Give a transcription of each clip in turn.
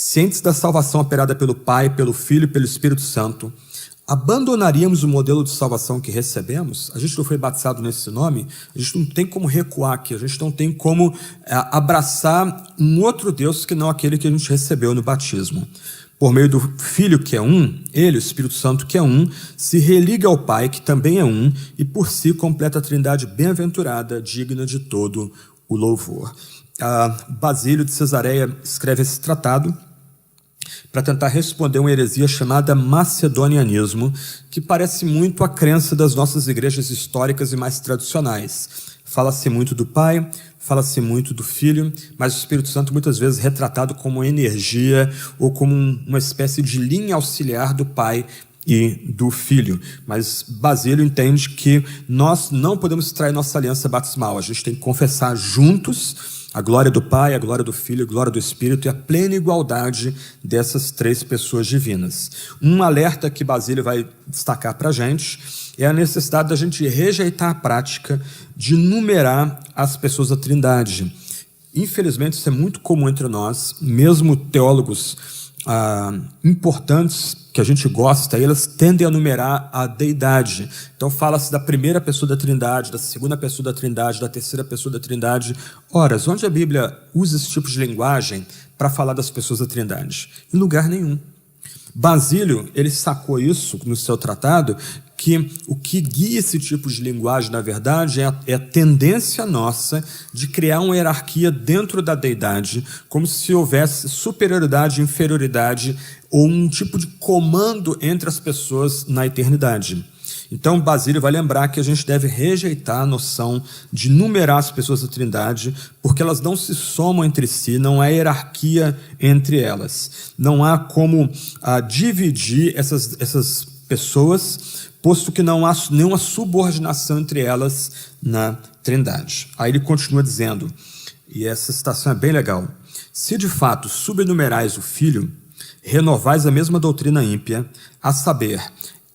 cientes da salvação operada pelo Pai, pelo Filho e pelo Espírito Santo, abandonaríamos o modelo de salvação que recebemos? A gente não foi batizado nesse nome, a gente não tem como recuar aqui, a gente não tem como abraçar um outro Deus que não aquele que a gente recebeu no batismo. Por meio do Filho, que é um, ele, o Espírito Santo, que é um, se religa ao Pai, que também é um, e por si completa a trindade bem-aventurada, digna de todo o louvor. Basílio de Cesareia escreve esse tratado para tentar responder uma heresia chamada macedonianismo, que parece muito a crença das nossas igrejas históricas e mais tradicionais. Fala-se muito do Pai, fala-se muito do Filho, mas o Espírito Santo muitas vezes é retratado como energia ou como uma espécie de linha auxiliar do Pai e do Filho. Mas Basílio entende que nós não podemos extrair nossa aliança batismal, a gente tem que confessar juntos a glória do Pai, a glória do Filho, a glória do Espírito e a plena igualdade dessas três pessoas divinas. Um alerta que Basílio vai destacar para a gente é a necessidade da gente rejeitar a prática de numerar as pessoas da Trindade. Infelizmente, isso é muito comum entre nós, mesmo teólogos importantes que a gente gosta, elas tendem a numerar a deidade. Então fala-se da primeira pessoa da Trindade, da segunda pessoa da Trindade, da terceira pessoa da Trindade. Ora, onde a Bíblia usa esse tipo de linguagem para falar das pessoas da Trindade? Em lugar nenhum. Basílio, ele sacou isso no seu tratado, que o que guia esse tipo de linguagem, na verdade, é a tendência nossa de criar uma hierarquia dentro da deidade, como se houvesse superioridade, inferioridade, ou um tipo de comando entre as pessoas na eternidade. Então, Basílio vai lembrar que a gente deve rejeitar a noção de numerar as pessoas da Trindade, porque elas não se somam entre si, não há hierarquia entre elas. Não há como dividir essas pessoas, posto que não há nenhuma subordinação entre elas na Trindade. Aí ele continua dizendo, e essa citação é bem legal: se de fato subnumerais o Filho, renovais a mesma doutrina ímpia, a saber,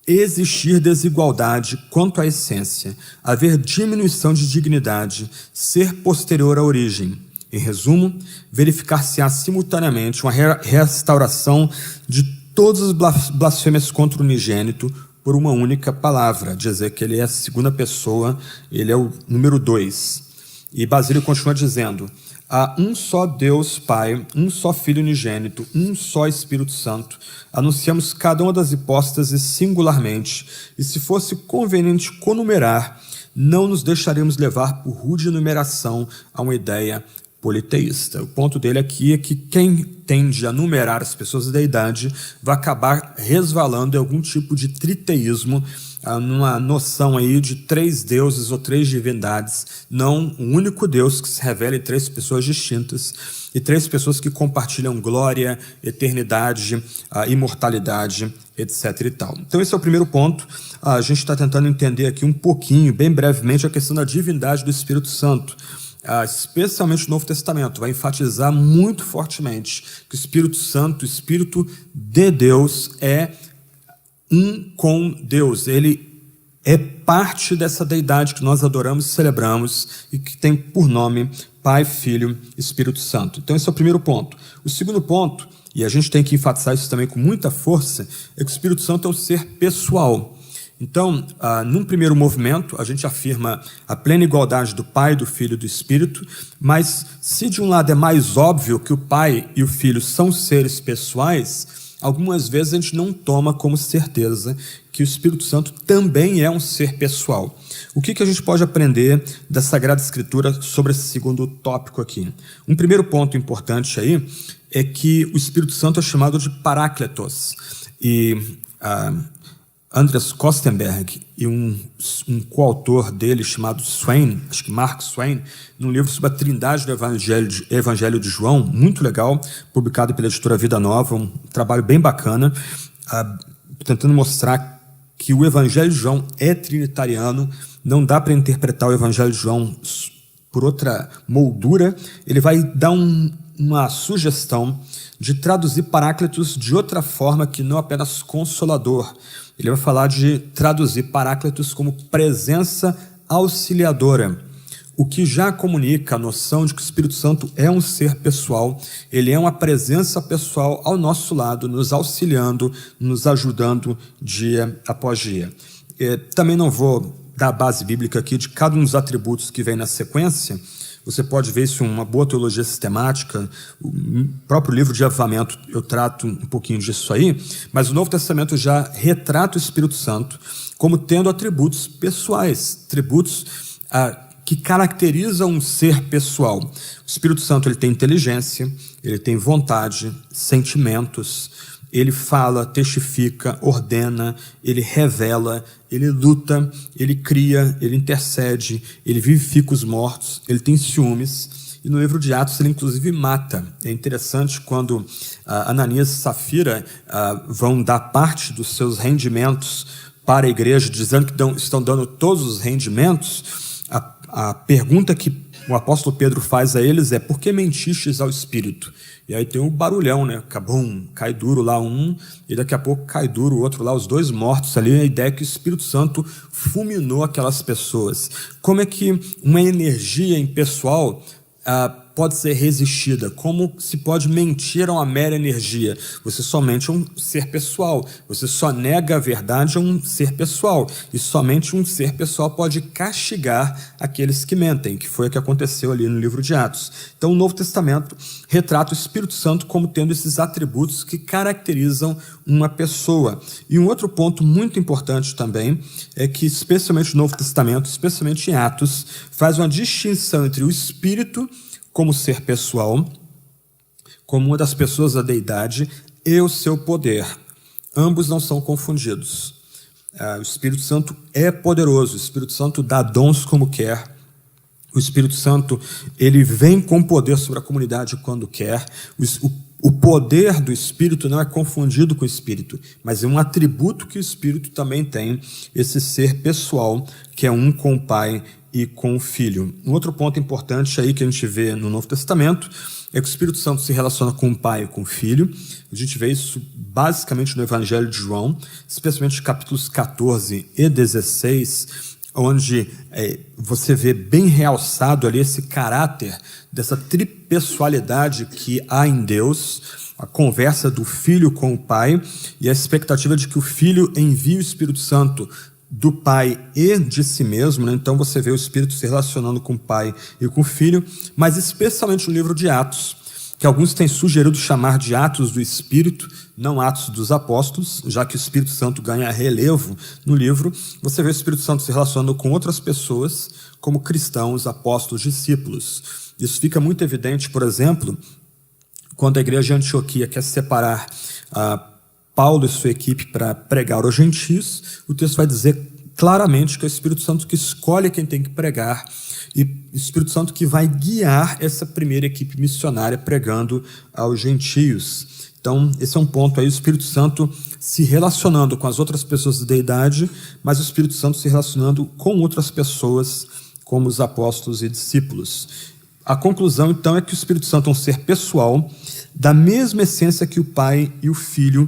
existir desigualdade quanto à essência, haver diminuição de dignidade, ser posterior à origem. Em resumo, verificar-se-á simultaneamente uma restauração de todas as blasfêmias contra o unigênito por uma única palavra, dizer que ele é a segunda pessoa, ele é o número 2. E Basílio continua dizendo, há um só Deus Pai, um só Filho unigênito, um só Espírito Santo. Anunciamos cada uma das hipóstases singularmente, e se fosse conveniente conumerar, não nos deixaremos levar por rude enumeração a uma ideia politeísta. O ponto dele aqui é que quem tende a numerar as pessoas da deidade vai acabar resvalando em algum tipo de triteísmo, numa noção aí de 3 deuses ou 3 divindades, não um único Deus que se revela em 3 pessoas distintas e 3 pessoas que compartilham glória, eternidade, imortalidade, etc. e tal. Então esse é o primeiro ponto. A gente está tentando entender aqui um pouquinho, bem brevemente, a questão da divindade do Espírito Santo. Especialmente no Novo Testamento, vai enfatizar muito fortemente que o Espírito Santo, o Espírito de Deus, é um com Deus. Ele é parte dessa deidade que nós adoramos e celebramos e que tem por nome Pai, Filho e Espírito Santo. Então esse é o primeiro ponto. O segundo ponto, e a gente tem que enfatizar isso também com muita força, é que o Espírito Santo é um ser pessoal. Então, num primeiro movimento, a gente afirma a plena igualdade do Pai, do Filho e do Espírito, mas se de um lado é mais óbvio que o Pai e o Filho são seres pessoais, algumas vezes a gente não toma como certeza que o Espírito Santo também é um ser pessoal. O que a gente pode aprender da Sagrada Escritura sobre esse segundo tópico aqui? Um primeiro ponto importante aí é que o Espírito Santo é chamado de Parácletos. E Andreas Kostenberg e um coautor dele chamado Swain, acho que Mark Swain, num livro sobre a Trindade do Evangelho de João, muito legal, publicado pela editora Vida Nova, um trabalho bem bacana, tentando mostrar que o Evangelho de João é trinitariano, não dá para interpretar o Evangelho de João por outra moldura. Ele vai dar uma sugestão de traduzir Paráclitos de outra forma que não apenas consolador. Ele vai falar de traduzir Paráclitos como presença auxiliadora, o que já comunica a noção de que o Espírito Santo é um ser pessoal, ele é uma presença pessoal ao nosso lado, nos auxiliando, nos ajudando dia após dia. Também não vou dar a base bíblica aqui de cada um dos atributos que vem na sequência. Você pode ver isso em uma boa teologia sistemática, o próprio livro de Avivamento eu trato um pouquinho disso aí, mas o Novo Testamento já retrata o Espírito Santo como tendo atributos pessoais, atributos que caracterizam um ser pessoal. O Espírito Santo ele tem inteligência, ele tem vontade, sentimentos, ele fala, testifica, ordena, ele revela, ele luta, ele cria, ele intercede, ele vivifica os mortos, ele tem ciúmes. E no livro de Atos ele inclusive mata. É interessante quando Ananias e Safira vão dar parte dos seus rendimentos para a igreja, dizendo que estão dando todos os rendimentos. A pergunta que o apóstolo Pedro faz a eles é: por que mentistes ao Espírito? E aí tem um barulhão, né? Cabum, cai duro lá um, e daqui a pouco cai duro o outro lá, os dois mortos ali. A ideia é que o Espírito Santo fulminou aquelas pessoas. Como é que uma energia impessoal pode ser resistida? Como se pode mentir a uma mera energia? Você somente é um ser pessoal, você só nega a verdade a um ser pessoal, e somente um ser pessoal pode castigar aqueles que mentem, que foi o que aconteceu ali no livro de Atos. Então o Novo Testamento retrata o Espírito Santo como tendo esses atributos que caracterizam uma pessoa. E um outro ponto muito importante também é que, especialmente no Novo Testamento, especialmente em Atos, faz uma distinção entre o Espírito como ser pessoal, como uma das pessoas da deidade, e o seu poder. Ambos não são confundidos. O Espírito Santo é poderoso, o Espírito Santo dá dons como quer, o Espírito Santo ele vem com poder sobre a comunidade quando quer. O poder do Espírito não é confundido com o Espírito, mas é um atributo que o Espírito também tem, esse ser pessoal, que é um com o Pai e com o Filho. Um outro ponto importante aí que a gente vê no Novo Testamento é que o Espírito Santo se relaciona com o Pai e com o Filho. A gente vê isso basicamente no Evangelho de João, especialmente capítulos 14 e 16, onde você vê bem realçado ali esse caráter dessa tripessoalidade que há em Deus, a conversa do Filho com o Pai e a expectativa de que o Filho envie o Espírito Santo do Pai e de si mesmo, né? Então você vê o Espírito se relacionando com o Pai e com o Filho, mas especialmente no livro de Atos, que alguns têm sugerido chamar de Atos do Espírito, não Atos dos Apóstolos, já que o Espírito Santo ganha relevo no livro. Você vê o Espírito Santo se relacionando com outras pessoas, como cristãos, apóstolos, discípulos. Isso fica muito evidente, por exemplo, quando a igreja de Antioquia quer separar Paulo e sua equipe para pregar aos gentios. O texto vai dizer claramente que é o Espírito Santo que escolhe quem tem que pregar e o Espírito Santo que vai guiar essa primeira equipe missionária pregando aos gentios. Então, esse é um ponto aí, o Espírito Santo se relacionando com as outras pessoas da deidade, mas o Espírito Santo se relacionando com outras pessoas, como os apóstolos e discípulos. A conclusão, então, é que o Espírito Santo é um ser pessoal, da mesma essência que o Pai e o Filho,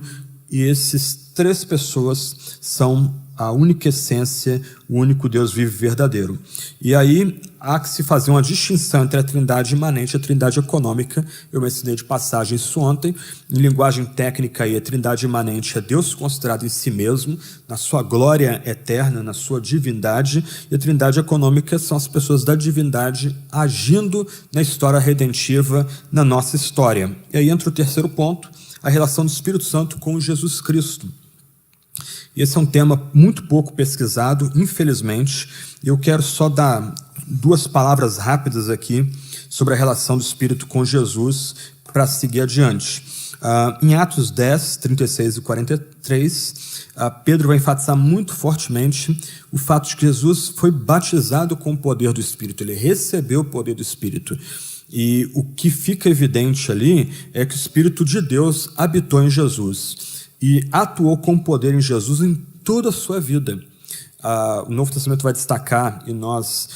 e esses três pessoas são a única essência, o único Deus vivo e verdadeiro. E aí há que se fazer uma distinção entre a trindade imanente e a trindade econômica. Eu mencionei de passagem isso ontem. Em linguagem técnica, aí, a trindade imanente é Deus considerado em si mesmo, na sua glória eterna, na sua divindade, e a trindade econômica são as pessoas da divindade agindo na história redentiva, na nossa história. E aí entra o terceiro ponto, a relação do Espírito Santo com Jesus Cristo. Esse é um tema muito pouco pesquisado, infelizmente. Eu quero só dar duas palavras rápidas aqui sobre a relação do Espírito com Jesus para seguir adiante. Em Atos 10, 36 e 43, Pedro vai enfatizar muito fortemente o fato de que Jesus foi batizado com o poder do Espírito, ele recebeu o poder do Espírito. E o que fica evidente ali é que o Espírito de Deus habitou em Jesus e atuou com poder em Jesus em toda a sua vida. O Novo Testamento vai destacar, e nós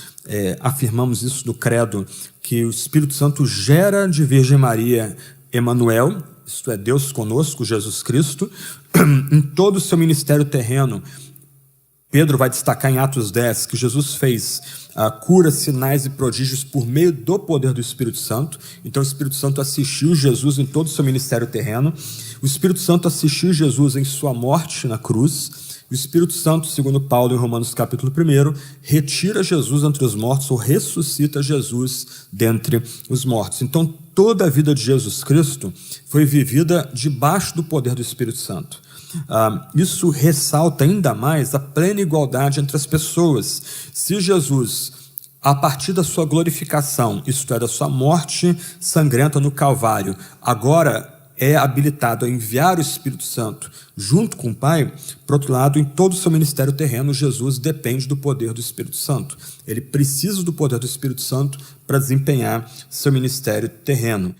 afirmamos isso no credo, que o Espírito Santo gera de Virgem Maria Emanuel, isto é, Deus conosco, Jesus Cristo, em todo o seu ministério terreno. Pedro vai destacar em Atos 10 que Jesus fez curas, sinais e prodígios por meio do poder do Espírito Santo. Então o Espírito Santo assistiu Jesus em todo o seu ministério terreno. O Espírito Santo assistiu Jesus em sua morte na cruz. O Espírito Santo, segundo Paulo em Romanos capítulo 1, retira Jesus entre os mortos ou ressuscita Jesus dentre os mortos. Então toda a vida de Jesus Cristo foi vivida debaixo do poder do Espírito Santo. Isso ressalta ainda mais a plena igualdade entre as pessoas. Se Jesus, a partir da sua glorificação, isto é, da sua morte sangrenta no Calvário, agora é habilitado a enviar o Espírito Santo junto com o Pai, por outro lado, em todo o seu ministério terreno, Jesus depende do poder do Espírito Santo. Ele precisa do poder do Espírito Santo para desempenhar seu ministério terreno.